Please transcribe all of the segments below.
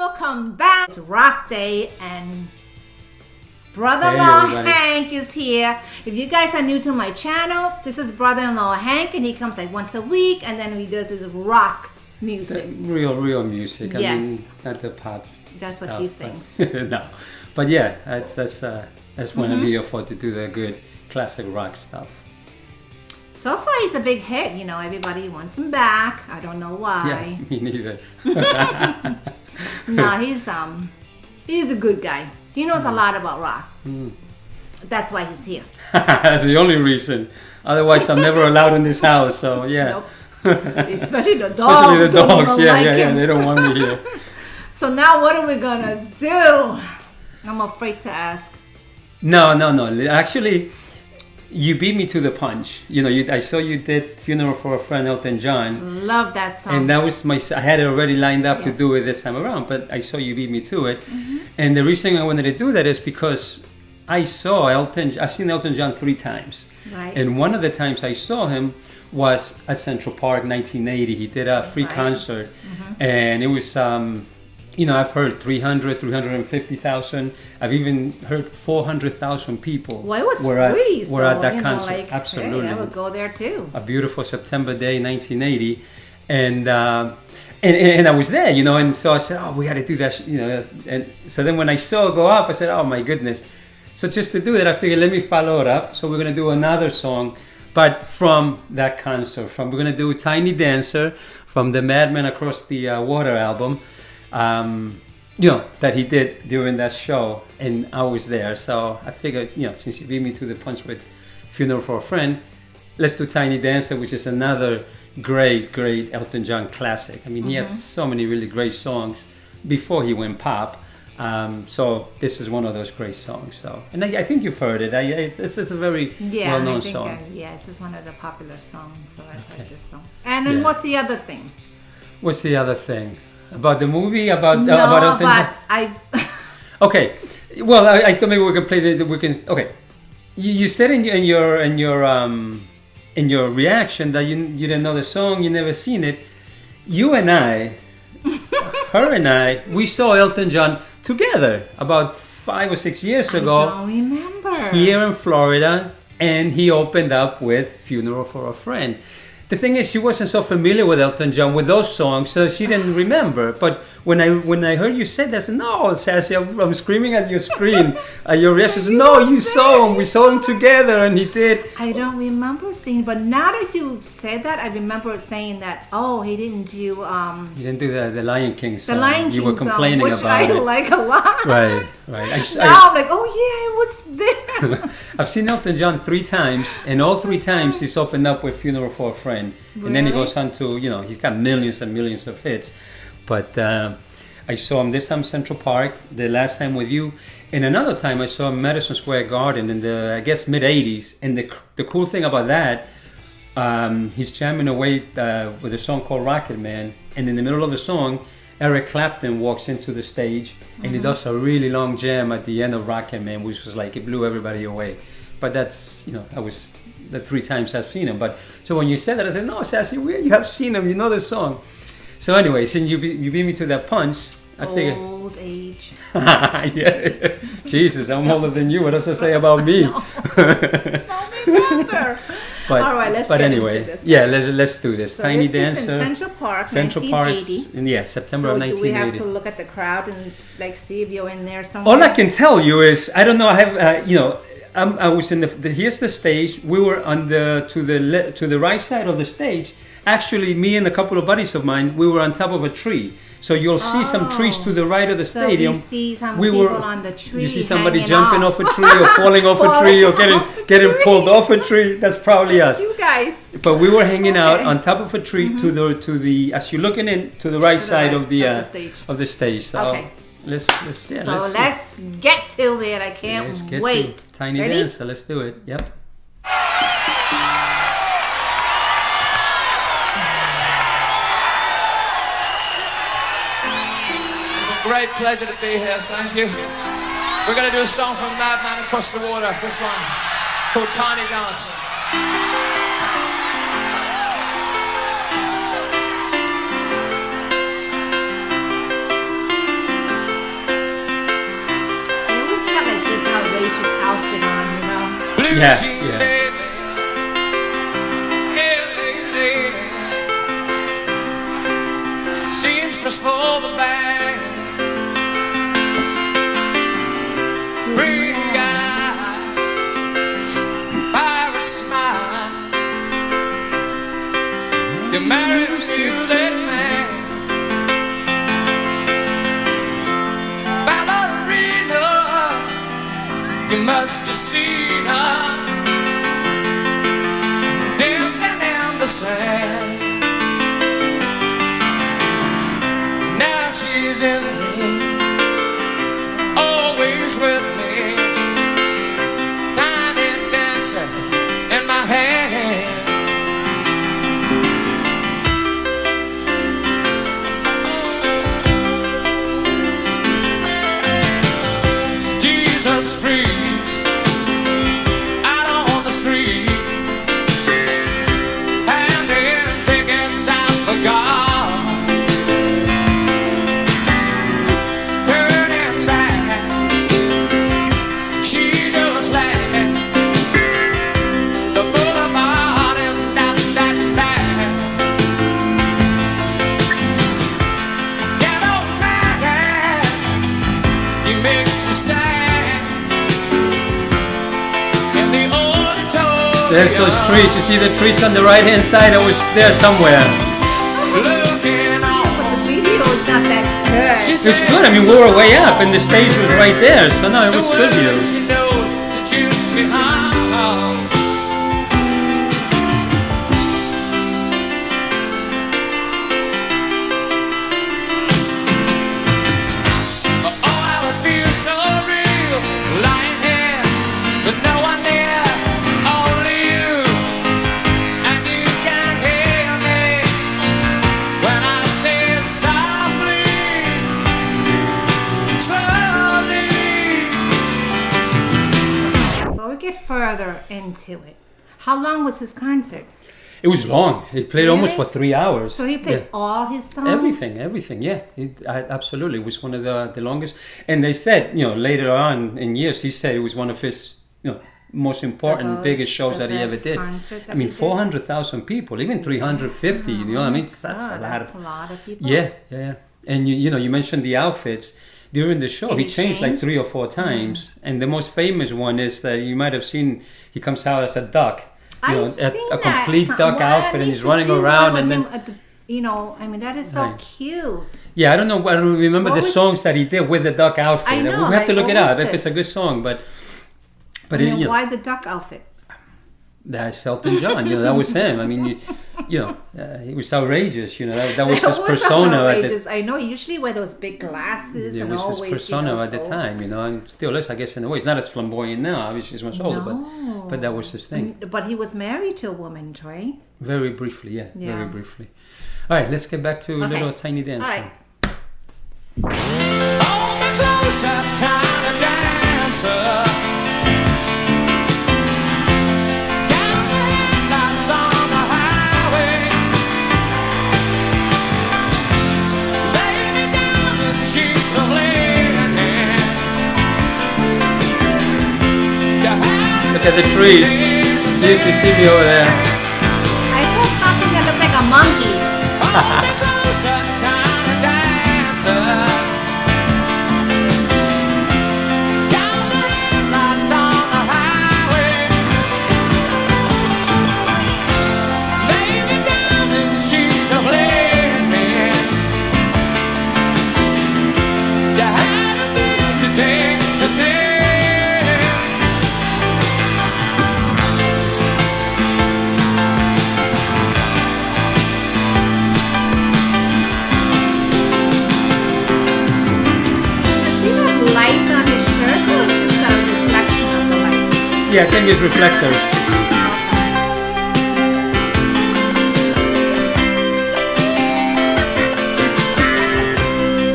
welcome back. It's Rock Day and brother-in-law Hank is here. If you guys are new to my channel, this is brother-in-law Hank, and he comes like once a week, and then he does his rock music. Real music. Yes. I mean, not the pop. That's stuff, what he thinks. No, but yeah, that's when I'm here for, to do the good classic rock stuff. So far, he's a big hit. You know, everybody wants him back. I don't know why. Yeah, me neither. No, he's a good guy. He knows a lot about rock. That's why he's here. That's the only reason. Otherwise, I'm never allowed in this house. So yeah. Nope. Especially the dogs. Especially the dogs. Yeah, like yeah. They don't want me here. So now, what are we gonna do? I'm afraid to ask. No. Actually, you beat me to the punch. You know, I saw you did "Funeral for a Friend," Elton John. Love that song. And that was I had it already lined up to do it this time around, but I saw you beat me to it. And the reason I wanted to do that is because I've seen Elton John 3 times. Right. And one of the times I saw him was at Central Park, 1980. He did a free concert, and it was I've heard 300, 350,000. I've even heard 400,000 people. Well, it was free. Were at that concert. Absolutely. Hey, I would go there too. A beautiful September day, 1980, and I was there, you know, and so I said, oh, we got to do that, you know, and so then when I saw it go up, I said, oh my goodness. So just to do that, I figured, let me follow it up. So we're gonna do another song, but from that concert. We're gonna do "Tiny Dancer" from the Madman Across the Water album. That he did during that show, and I was there, so I figured, since you beat me to the punch with "Funeral for a Friend," let's do "Tiny Dancer," which is another great Elton John classic. I mean, he had so many really great songs before he went pop, so this is one of those great songs. So, and I think you've heard it. It's a very well-known song. Yes, it's one of the popular songs, so I like this song. And then what's the other thing? What's the other thing? About the movie? About Elton John? Okay. Well, I thought maybe we can play okay. You said in your reaction that you didn't know the song, you never seen it. You and I, her and I, we saw Elton John together about 5 or 6 years ago. I don't remember. Here in Florida, and he opened up with "Funeral for a Friend." The thing is, she wasn't so familiar with Elton John, with those songs, so she didn't remember. But when I heard you say that, I said, "No, Sassy, I'm screaming at your screen." Your reaction is, "No, you saw him. We saw him together, and he did." I don't remember seeing, but now that you said that, I remember saying that. Oh, he didn't do. He didn't do the Lion King song. The Lion King you were complaining song, which about I it. like a lot. Right. Now I'm like, oh yeah, it was there. I've seen Elton John 3 times, and all 3 times he's opened up with "Funeral for a Friend." Really? And then he goes on to, he's got millions and millions of hits. But I saw him this time Central Park, the last time with you. And another time I saw him Madison Square Garden in the, I guess, mid-'80s. And the cool thing about that, he's jamming away with a song called "Rocket Man." And in the middle of the song, Eric Clapton walks into the stage and he does a really long jam at the end of "Rocket Man," which was like, it blew everybody away. But that's, that was the 3 times I've seen him. But so when you said that, I said, "No, Sassy, you have seen him, you know the song." So anyway, since you beat me to that punch, I figured. Old age. Yeah. Jesus, I'm older than you. What does that say about me? Don't remember. All right, let's get into this. Yeah, let's do this. So Tiny this Dancer. Is in Central Park, Central 1980. Park. September of 1980. So do we have to look at the crowd and see if you're in there somewhere? All I can tell you is, I don't know. I have, I was in here's the stage. We were on to the right side of the stage. Actually, me and a couple of buddies of mine, we were on top of a tree. So you'll see some trees to the right of the stadium. So you see some people on the tree. You see somebody jumping off a tree or falling off a tree or getting pulled off a tree. That's probably us. You guys. But we were hanging out on top of a tree to the as you're looking in to the right side of the stage. So let's get to it. I can't wait. Tiny Dancer. Let's do it. Yep. Great pleasure to be here, thank you. We're going to do a song from Madman Across the Water. This one, it's called "Tiny Dancer." Yeah, Jean yeah. lady. Lady. Seamstress for the band. Pretty eyes, pirate smile. You married a music man. Ballerina, you must have seen her dancing in the sand. Now she's in me, always with me, tiny dancer in my hand. Jesus freaks out on the street, handing tickets out for God, turning back. She just left the boulevard is not that bad. Yellow man, he makes you stand. There's those trees. You see the trees on the right-hand side? I was there somewhere. Looking on. But the video is not that good. It's good. I mean, we were way up and the stage was right there. So no, it was good view. She knows that you should be home. Oh, how it feels so real, lying here with no one near, only you, and you can hear me when I say it softly, slowly. Before we get further into it, how long was his concert? It was long. He played almost for 3 hours. So he played Yeah. all his songs? Everything, yeah. Absolutely. It was one of the longest. And they said, later on in years, he said it was one of his, most important, biggest shows that he ever did. I mean, 400,000 people, even 350, I mean, that's a lot a lot of people. Yeah. And you mentioned the outfits. During the show, Did he he changed like change? 3 or 4 times. And the most famous one is that you might have seen, he comes out as a duck. I've seen a that. complete duck What I outfit, and need he's to running do around, with and then him at the, I mean, that is so Right. cute. yeah, I don't know. I don't remember What the was- songs that he did with the duck outfit. I know, We have to like, look it what up was if it? it's a good song. But I it, mean, why the duck outfit? that's Elton John. That was him. I mean, he was outrageous. That was his That persona. outrageous. I know. He usually wear those big glasses It and was his always, persona at the so- time. And still is, I guess, in a way. He's not as flamboyant now. Obviously, he's much older, No. but that was his thing. But he was married to a woman, Trey. Very briefly, yeah. Yeah. Very briefly. All right, let's get back to Okay. little tiny dance. All right. Hold me closer, tiny dancer. Down the headlights on the highway. Lay me down in the sheets of linen. You have Look at the trees. See if you see me over there. I saw something that looked like a monkey. hold me closer, tiny dancer. Down the headlights on the highway. Lay me down in the sheets of linen. You had a busy day today. Does he have lights on his shirt or is it just a reflection of the light? Yeah, I think it's reflectors.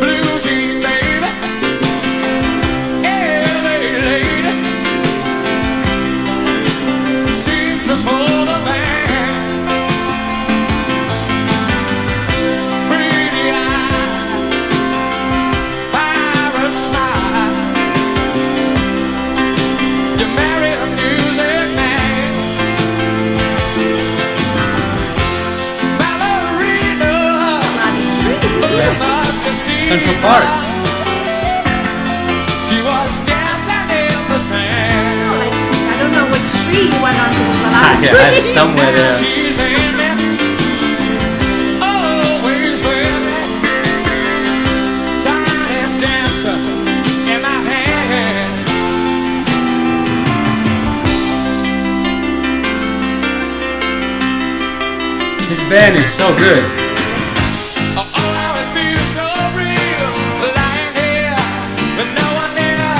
Blue jean baby, LA lady, seamstress for the man, pretty eyes, pirate smile. You marry a music Central Park. She was dancing in the sand. I don't know which tree you went on to, but I'm Yeah, somewhere there. She's in me, always with me. Tiny dancer in my hand. This band is so good. Oh, it feels so real, lying here with no one near,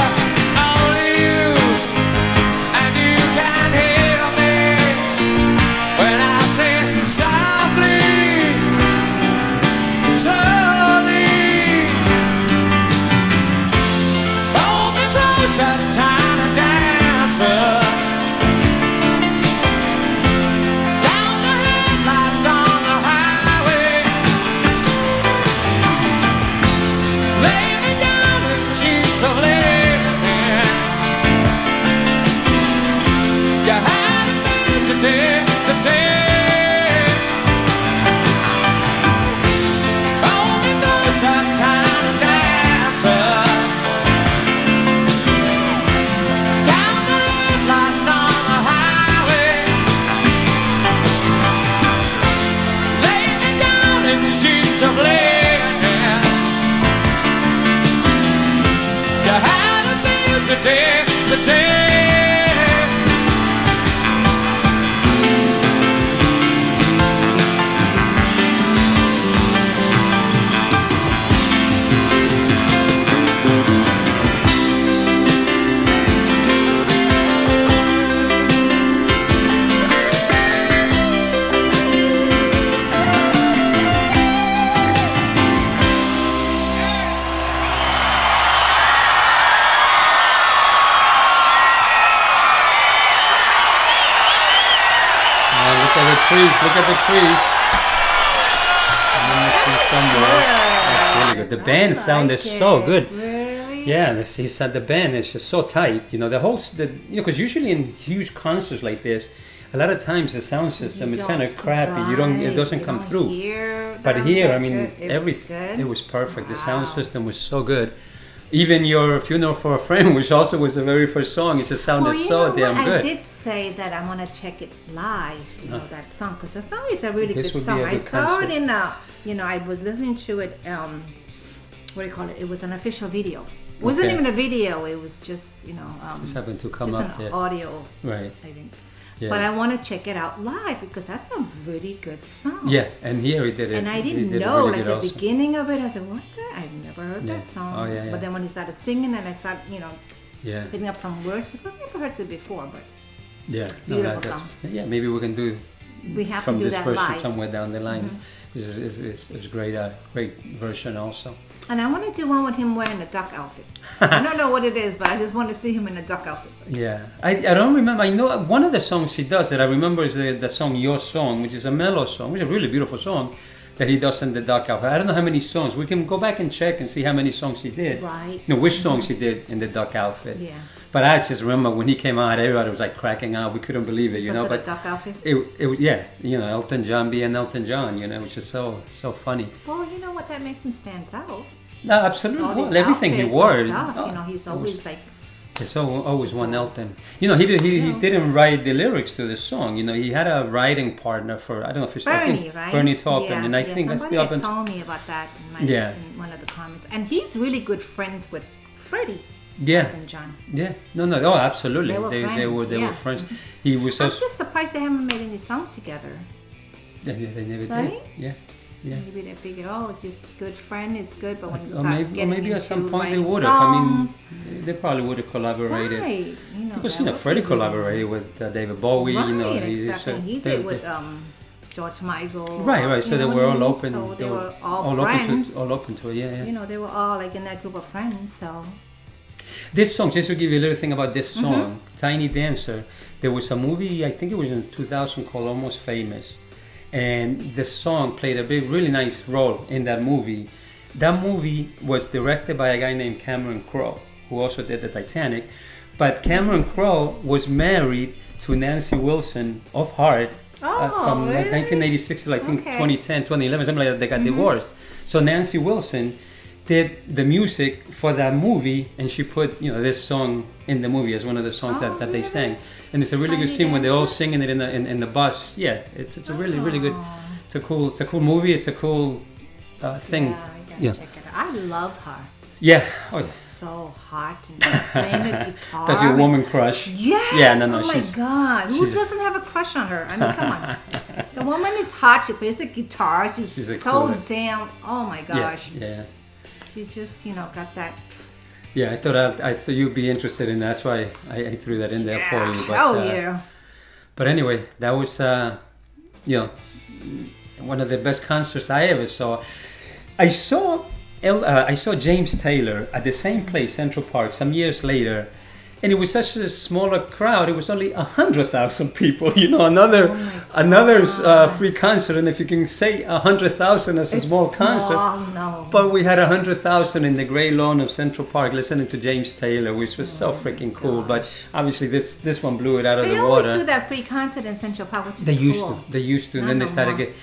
only you, and you can hear me when I sing softly, slowly. Hold me closer, tiny dancer. Down the headlights on the highway. Lay me down in sheets of linen. You had a busy day today. Hold me closer, tiny dancer. Down the headlights on the highway. Lay me down in sheets of linen. You had a busy day today. Look at the trees. Look at the trees. I'm in the trees somewhere. That's really good. The band sounded so good. Really? Yeah, he said the band is just so tight. You know, because usually in huge concerts like this, a lot of times the sound system is kind of crappy. It doesn't come through. But here, I mean, it was perfect. The sound system was so good. Even your Funeral for a Friend, which also was the very first song, it just sounded so damn good. I did say that I want to check it live, that song, because the song is a really This good would be song. a I good saw concert. it in I was listening to it, what do you call it? It was an official video. It wasn't Okay. even a video, it was just, Just happened to come just up an there. audio, Right. I think. Yeah. But I want to check it out live because that's a really good song. Yeah, and here he did it. And I he didn't did it know, really like good the also. beginning of it, I said, what the? I've never heard Yeah. that song. Oh, yeah, yeah. But then when he started singing and I started, Yeah, picking up some words, I've never heard it before, but yeah. Beautiful that's, yeah, maybe we can do we have from to do this that version live. Mm-hmm. somewhere down the line. It's great, great version also. And I want to do one with him wearing a duck outfit. I don't know what it is, but I just want to see him in a duck outfit. Yeah, I don't remember. I know one of the songs he does that I remember is the song Your Song, which is a mellow song, which is a really beautiful song that he does in the duck outfit. I don't know how many songs. We can go back and check and see how many songs he did. Right. Which songs he did in the duck outfit. Yeah. But I just remember when he came out, everybody was like cracking out. We couldn't believe it, Was know. it But a duck outfit? it was, yeah, Elton John being Elton John, which is so funny. Well, you know what? That makes him stand out. No, absolutely. All Well, these everything he outfits wore, and stuff, he's it always was- like. It's always one Elton. He didn't write the lyrics to the song. He had a writing partner for, I don't know if it's Bernie, right? Bernie Taupin, Yeah, and I think that's somebody the had album. told me about that Yeah. in one of the comments. And he's really good friends with Freddie. Yeah, Elton John. yeah. No, oh, absolutely. They were They friends, were yeah. friends. He was I'm also. just surprised they haven't made any songs together. They never Right? did. Yeah. Maybe they figured, just good friend is good, but when you Or start maybe, getting at into some point they writing would have. I mean, songs, they probably would have collaborated. right? Because that would Freddie be collaborated really with David Bowie. nice. Right, he- exactly. so He they- did with George Michael. Right. So they were all open. So they were all open friends. all open to it. Yeah. They were all like in that group of friends. So This song, just to give you a little thing about this Mm-hmm. song, Tiny Dancer, there was a movie, I think it was in 2000, called Almost Famous. And the song played a really nice role in that movie. That movie was directed by a guy named Cameron Crowe, who also did the Titanic. But Cameron Crowe was married to Nancy Wilson of Heart from really? 1986 to I think Okay. 2010, 2011, something like that. They got divorced. So Nancy Wilson did the music for that movie, and she put this song in the movie as one of the songs that they sang. And it's a really good scene when they're all singing it in the bus. Yeah, it's a really good. It's a cool movie. It's a cool thing. Yeah, I gotta check it out. I love her. Yeah. Oh, so hot and playing the guitar. that's your woman crush. Yes. Yeah. No. Oh my God. Who doesn't have a crush on her? I mean, come on. The woman is hot. She plays the guitar. She's so cool. damn. Oh my gosh. Yeah. She just, got that. Yeah, I thought you'd be interested in that. That's why I threw that in there for you. But, yeah. But anyway, that was one of the best concerts I ever saw. I saw James Taylor at the same place, Central Park, some years later, and it was such a smaller crowd. It was only 100,000 people. Another free concert, and if you can say 100,000 as a small concert, no. But we had 100,000 in the gray lawn of Central Park listening to James Taylor, which was so freaking cool. But obviously, this one blew it out of the water. They always do that free concert in Central Park, which is cool. They used to, and then they started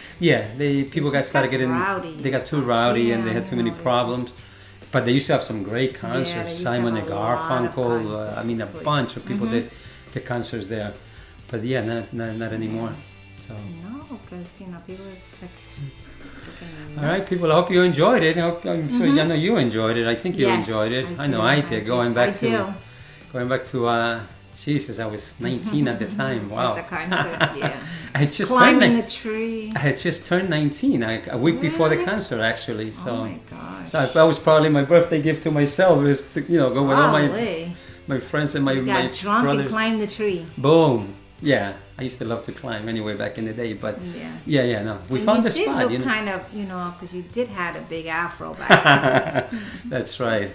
people started getting rowdy. They got too rowdy, and they had too many problems. But they used to have some great concerts. Simon and Garfunkel. A bunch of people did the concerts there. But yeah, not anymore. So. No, because people are just like. All right, people. I hope you enjoyed it. I'm sure. I know you enjoyed it. I think you enjoyed it. I know I did. Going back to. Jesus, I was 19 at the time. Wow. At the concert, yeah. I had just climbing the tree. I had just turned 19 a week before the concert, actually. So, oh my gosh. So that was probably my birthday gift to myself, is to go with all my friends and my brothers. Drunk and climbed the tree. Boom. Yeah, I used to love to climb anyway back in the day, but no, we found the spot. You kind of, because you did have a big afro back then. That's right.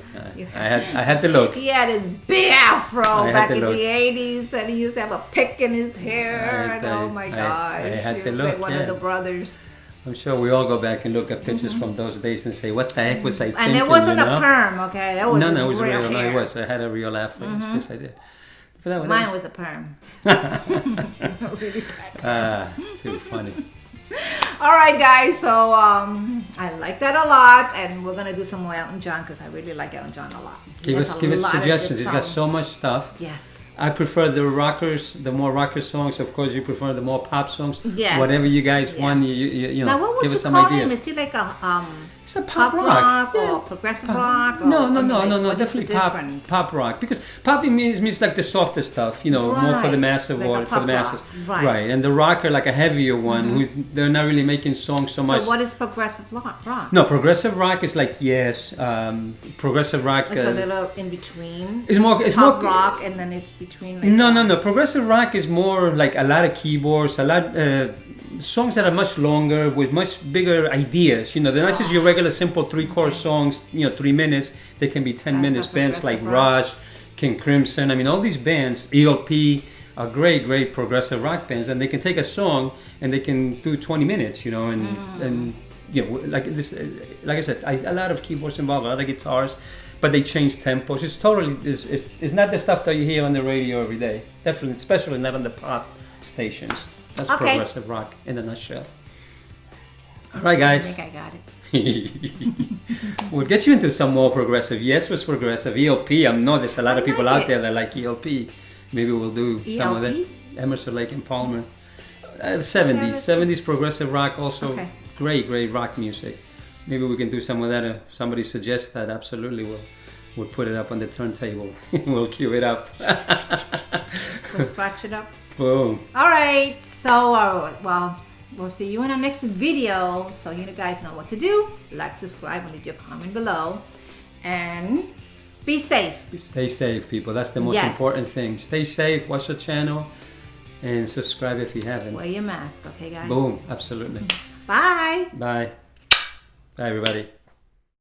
I had the look. He had his big afro back in the 80s, and he used to have a pick in his hair. Oh my gosh! I had the look. Like one of the brothers. I'm sure we all go back and look at pictures from those days and say, "What the heck was I thinking?" And it wasn't a perm, okay? That was no, it was real real. hair. No, it was. I had a real afro. Yes, I did. Mine was a perm. Too funny. All right, guys. So I like that a lot, and we're gonna do some more Elton John because I really like Elton John a lot. Give us suggestions. He's got so much stuff. Yes. I prefer the more rocker songs. Of course, you prefer the more pop songs. Yes. Whatever you guys want, you now, what would give you us some call ideas. him? Is he like a It's a pop rock. or progressive rock? Or, No, what is definitely different? pop rock. Because pop means like the softer stuff, more for the massive like for the masses. Rock. Right. And the rocker, like a heavier one, who they're not really making songs so much. So what is progressive rock? No, progressive rock is like progressive rock. It's a little in between. It's more pop rock, and then it's between. Like no. Progressive rock is more like a lot of keyboards, a lot songs that are much longer with much bigger ideas. They're not just your regular simple 3-chord songs. 3 minutes. They can be 10 minutes. Bands like Rush, King Crimson. All these bands, ELP, are great progressive rock bands, and they can take a song and they can do 20 minutes. And like this, like I said, a lot of keyboards involved, a lot of guitars. But they change tempos. It's totally, it's not the stuff that you hear on the radio every day. Definitely, especially not on the pop stations. That's progressive rock in a nutshell. All right, guys. I think I got it. We'll get you into some more progressive. Yes, was progressive. ELP. I know there's a lot of people out there that like ELP. Maybe we'll do some of that. Emerson, Lake and Palmer. 70s progressive rock. Also, great rock music. Maybe we can do some of that. If somebody suggests that, absolutely, we'll put it up on the turntable. We'll cue it up. We'll scratch it up. Boom. All right. So, we'll see you in our next video. So you guys know what to do. Like, subscribe, and leave your comment below. And be safe. Stay safe, people. That's the most important thing. Stay safe. Watch the channel. And subscribe if you haven't. Wear your mask, okay, guys? Boom. Absolutely. Bye. Bye. Bye, everybody.